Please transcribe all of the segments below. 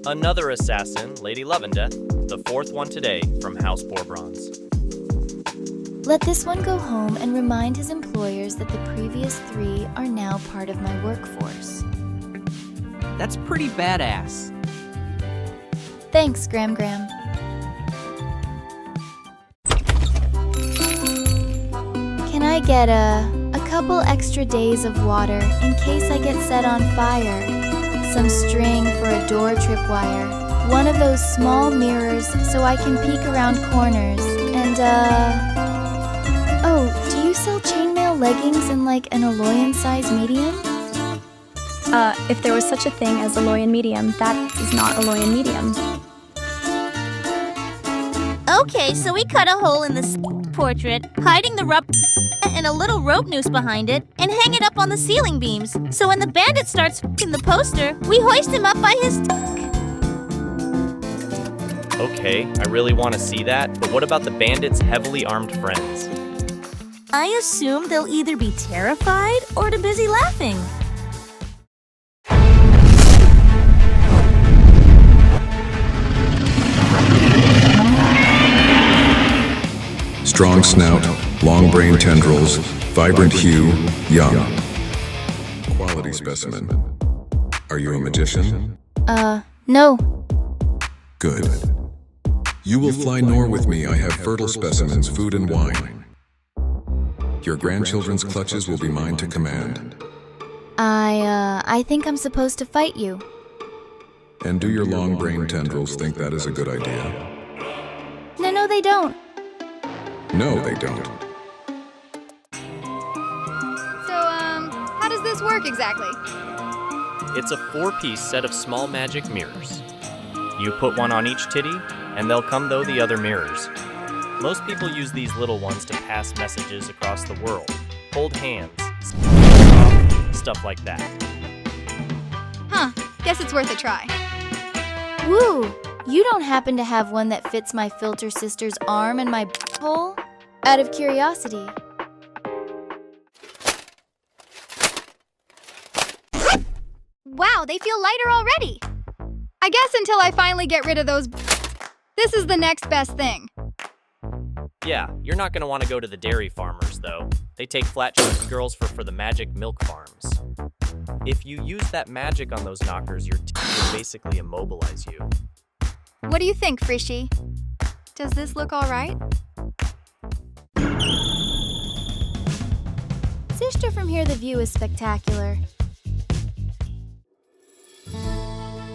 Another assassin, Lady Lovendeath, the fourth one today from House Bourbons. Let this one go home and remind his employers that the previous 3 are now part of my workforce. That's pretty badass. Thanks, Gram. Can I get a couple extra days of water in case I get set on fire? Some string for a door tripwire. One of those small mirrors so I can peek around corners. And, oh, do you sell chainmail leggings in like an Aloyan size medium? If there was such a thing as Aloyan medium, that is not Aloyan medium. Okay, so we cut a hole in the portrait, hiding the rubber and a little rope noose behind it, and hang it up on the ceiling beams. So when the bandit starts in the poster, we hoist him up by his Okay, I really want to see that, but what about the bandits' heavily armed friends? I assume they'll either be terrified or too busy laughing. Strong snout, long brain tendrils, vibrant hue, young. Quality specimen. Are you a magician? No. Good. You will fly north with me. I have fertile specimens, food and wine. Your grandchildren's clutches will be mine to command. I think I'm supposed to fight you. And do your long brain tendrils think that is a good idea? No, they don't. No, they don't. So, how does this work exactly? It's a 4-piece set of small magic mirrors. You put one on each titty, and they'll come though the other mirrors. Most people use these little ones to pass messages across the world, hold hands, stuff like that. Huh, guess it's worth a try. Woo! You don't happen to have one that fits my filter sister's arm and my hole? Out of curiosity. Wow, they feel lighter already. I guess until I finally get rid of those this is the next best thing. Yeah, you're not going to want to go to the dairy farmers, though. They take flat-cheeked girls for the magic milk farms. If you use that magic on those knockers, your teeth will basically immobilize you. What do you think, Frishy? Does this look all right? Sister, from here the view is spectacular.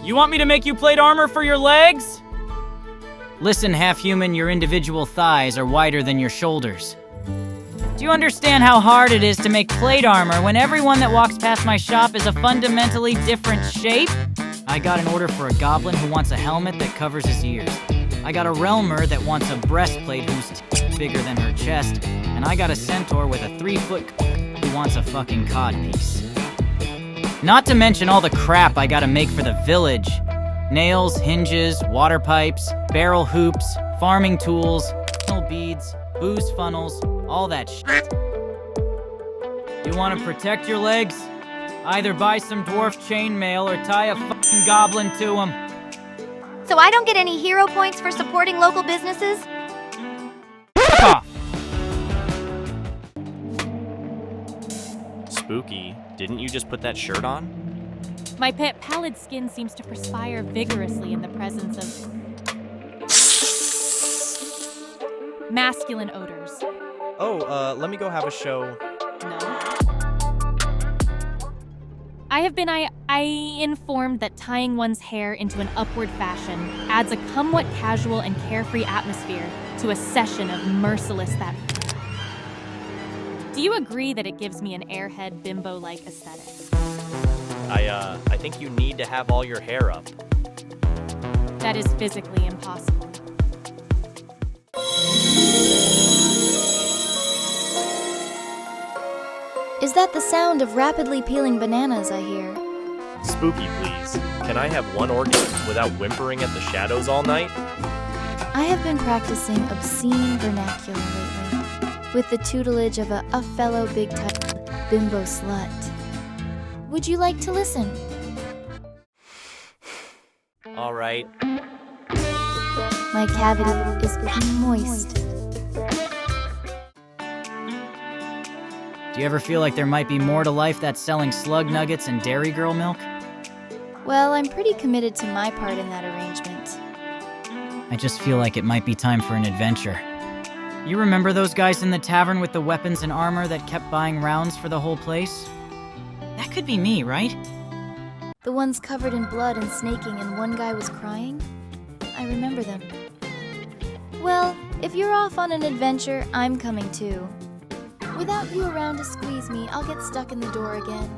You want me to make you plate armor for your legs? Listen, half-human, your individual thighs are wider than your shoulders. Do you understand how hard it is to make plate armor when everyone that walks past my shop is a fundamentally different shape? I got an order for a goblin who wants a helmet that covers his ears. I got a realmer that wants a breastplate who's bigger than her chest. And I got a centaur with a 3-foot who wants a fucking codpiece. Not to mention all the crap I gotta make for the village. Nails, hinges, water pipes, barrel hoops, farming tools, beads, booze funnels, all that shit. You want to protect your legs? Either buy some dwarf chainmail or tie a fucking goblin to them. So I don't get any hero points for supporting local businesses? Fuck off! Spooky, didn't you just put that shirt on? My pet pallid skin seems to perspire vigorously in the presence of masculine odors. Oh, let me go have a show. No. I have been informed that tying one's hair into an upward fashion adds a somewhat casual and carefree atmosphere to a session of merciless that. Do you agree that it gives me an airhead bimbo-like aesthetic? I think you need to have all your hair up. That is physically impossible. Is that the sound of rapidly peeling bananas I hear? Spooky, please. Can I have one orgasm without whimpering at the shadows all night? I have been practicing obscene vernacular lately, with the tutelage of a fellow big-time bimbo slut. Would you like to listen? Alright. My cavity is moist. Do you ever feel like there might be more to life that's selling slug nuggets and Dairy Girl milk? Well, I'm pretty committed to my part in that arrangement. I just feel like it might be time for an adventure. You remember those guys in the tavern with the weapons and armor that kept buying rounds for the whole place? That could be me, right? The ones covered in blood and snaking and one guy was crying? I remember them. Well, if you're off on an adventure, I'm coming too. Without you around to squeeze me, I'll get stuck in the door again.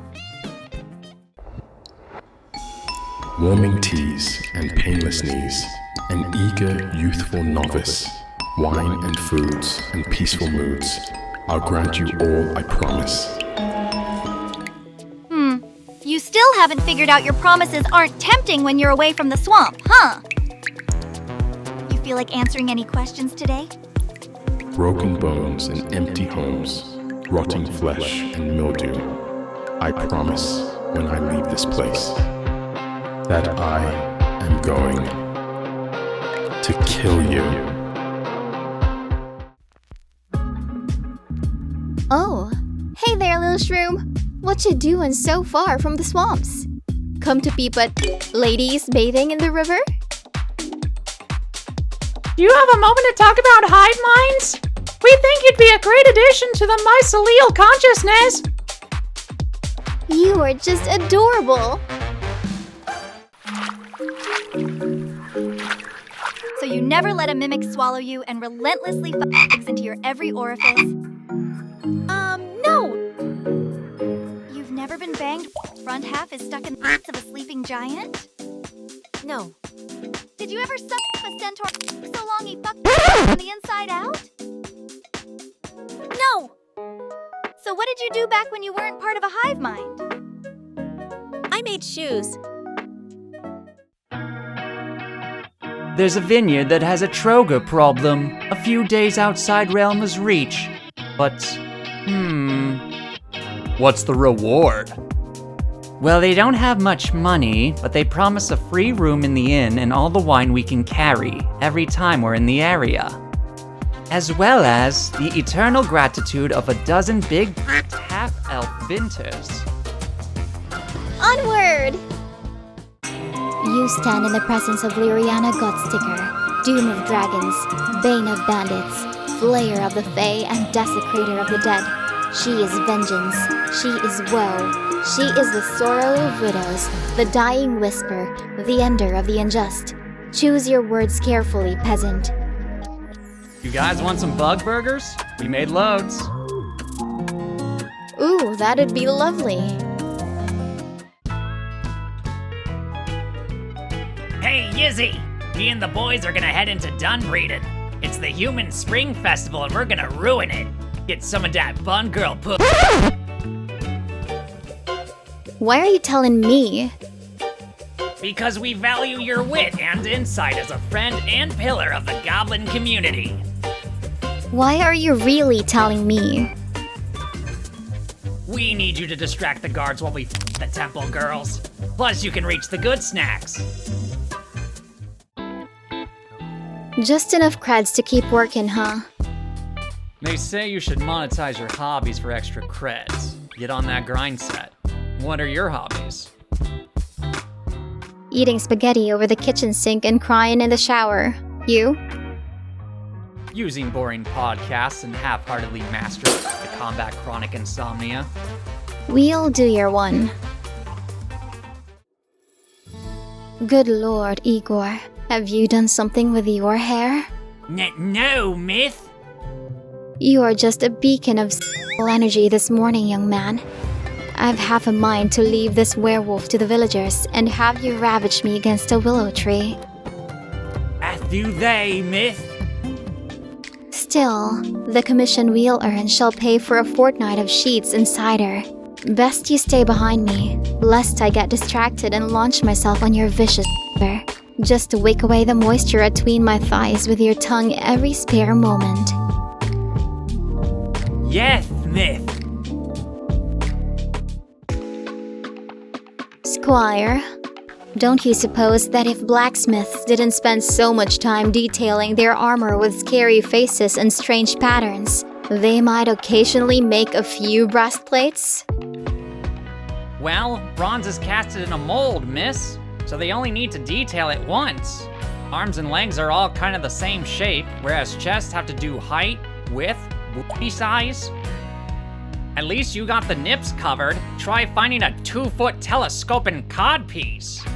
Warming teas and painless knees, an eager, youthful novice, wine and foods and peaceful moods. I'll grant you all I promise. You still haven't figured out your promises aren't tempting when you're away from the swamp, huh? You feel like answering any questions today? Broken bones and empty homes, rotting flesh and mildew. I promise when I leave this place that I am going to kill you. Oh, hey there, little shroom. What you doing so far from the swamps? Come to peep at ladies bathing in the river? Do you have a moment to talk about hive minds? We think you'd be a great addition to the mycelial consciousness. You are just adorable. So you never let a mimic swallow you and relentlessly f***s into your every orifice? No! You've never been banged? Front half is stuck in the ass of a sleeping giant? No. Did you ever suck a centaur so long he fucked from the inside out? No! So what did you do back when you weren't part of a hive mind? I made shoes. There's a vineyard that has a Troga problem, a few days outside Realma's reach. But, what's the reward? Well, they don't have much money, but they promise a free room in the inn and all the wine we can carry every time we're in the area. As well as the eternal gratitude of a dozen big half-elf vinters. Onward! You stand in the presence of Lyriana Godsticker, Doom of Dragons, Bane of Bandits, Flayer of the Fae, and Desecrator of the Dead. She is vengeance. She is woe. She is the sorrow of widows, the dying whisper, the ender of the unjust. Choose your words carefully, peasant. You guys want some bug burgers? We made loads. Ooh, that'd be lovely. Hey, Yizzy! Me and the boys are gonna head into Dunbreeden. It's the Human Spring Festival and we're gonna ruin it. Get some of that bun girl put. Why are you telling me? Because we value your wit and insight as a friend and pillar of the goblin community. Why are you really telling me? We need you to distract the guards while we the temple girls. Plus, you can reach the good snacks. Just enough creds to keep working, huh? They say you should monetize your hobbies for extra creds. Get on that grind set. What are your hobbies? Eating spaghetti over the kitchen sink and crying in the shower. You? Using boring podcasts and half-heartedly mastering to combat chronic insomnia. We'll do your one. Good lord, Igor. Have you done something with your hair? No, Myth. You are just a beacon of energy this morning, young man. I've half a mind to leave this werewolf to the villagers and have you ravage me against a willow tree. As do they, Myth. Still, the commission we'll earn shall pay for a fortnight of sheets and cider. Best you stay behind me, lest I get distracted and launch myself on your vicious just to wake away the moisture atween my thighs with your tongue every spare moment. Yes, Myth. Squire, Don't you suppose that if blacksmiths didn't spend so much time detailing their armor with scary faces and strange patterns, they might occasionally make a few breastplates? Well, bronze is casted in a mold, miss, so they only need to detail it once. Arms and legs are all kind of the same shape, whereas chests have to do height, width, booty size. At least you got the nips covered. Try finding a 2-foot telescoping codpiece.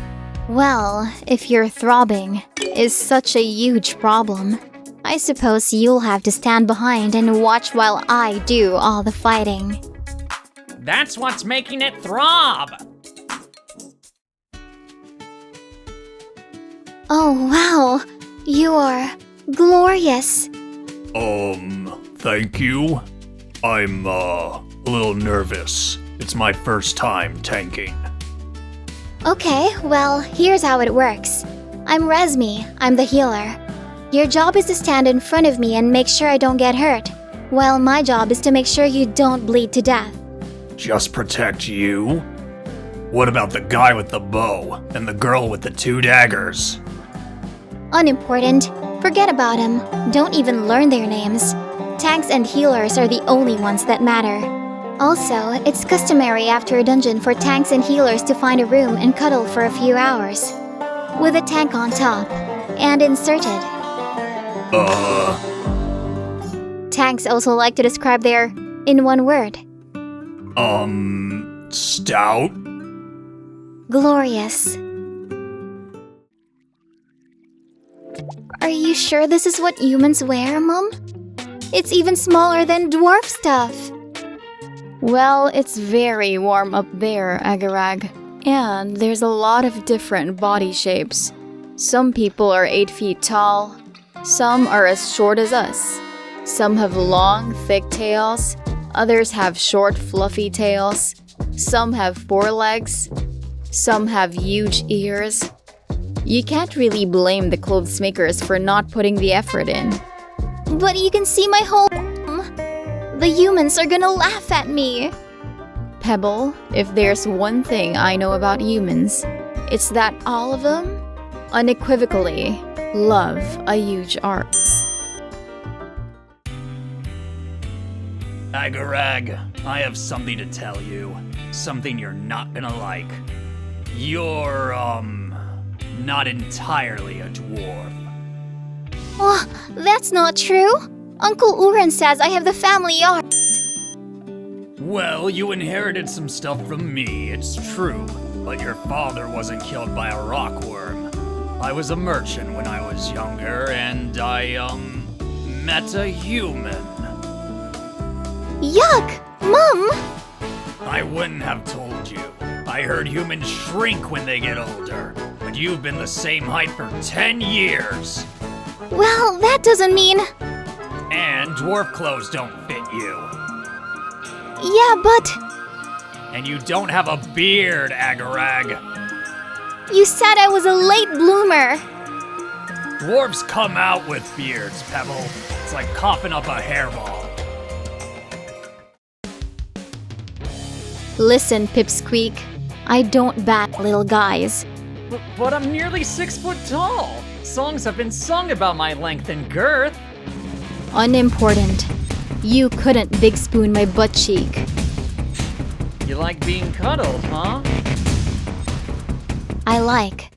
Well, if your throbbing is such a huge problem, I suppose you'll have to stand behind and watch while I do all the fighting. That's what's making it throb. Oh wow, you are glorious. Thank you. I'm, a little nervous. It's my first time tanking. Okay, well, here's how it works. I'm Resmi, I'm the healer. Your job is to stand in front of me and make sure I don't get hurt, while my job is to make sure you don't bleed to death. Just protect you? What about the guy with the bow and the girl with the 2 daggers? Unimportant. Forget about them. Don't even learn their names. Tanks and healers are the only ones that matter. Also, it's customary after a dungeon for tanks and healers to find a room and cuddle for a few hours. With a tank on top. And inserted. Tanks also like to describe their in one word. Stout? Glorious. Are you sure this is what humans wear, Mum? It's even smaller than dwarf stuff. Well, it's very warm up there, Agarag. And there's a lot of different body shapes. Some people are 8 feet tall. Some are as short as us. Some have long, thick tails. Others have short, fluffy tails. Some have 4 legs. Some have huge ears. You can't really blame the clothes makers for not putting the effort in. But you can see my whole The humans are gonna laugh at me. Pebble, if there's one thing I know about humans, it's that all of them, unequivocally, love a huge art. Agarag, I have something to tell you. Something you're not gonna like. You're, not entirely a dwarf. Oh, that's not true. Uncle Uren says I have the family art. Well, you inherited some stuff from me, it's true. But your father wasn't killed by a rockworm. I was a merchant when I was younger, and I, met a human. Yuck! Mum! I wouldn't have told you. I heard humans shrink when they get older, but you've been the same height for 10 years. Well, that doesn't mean... And dwarf clothes don't fit you. Yeah, but... And you don't have a beard, Agarag. You said I was a late bloomer. Dwarves come out with beards, Pebble. It's like coughing up a hairball. Listen, Pipsqueak. I don't bat little guys. But I'm nearly 6 foot tall. Songs have been sung about my length and girth. Unimportant. You couldn't big spoon my butt cheek. You like being cuddled, huh? I like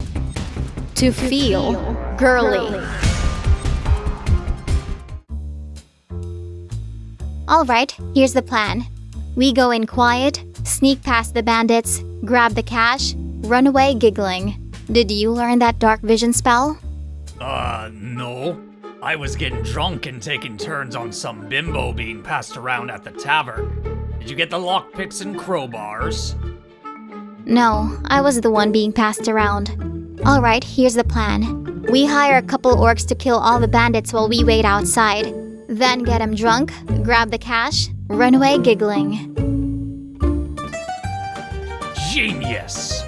to feel girly. Alright, here's the plan. We go in quiet, sneak past the bandits, grab the cash, run away giggling. Did you learn that dark vision spell? No. I was getting drunk and taking turns on some bimbo being passed around at the tavern. Did you get the lockpicks and crowbars? No, I was the one being passed around. Alright, here's the plan. We hire a couple orcs to kill all the bandits while we wait outside. Then get them drunk, grab the cash, run away giggling. Genius!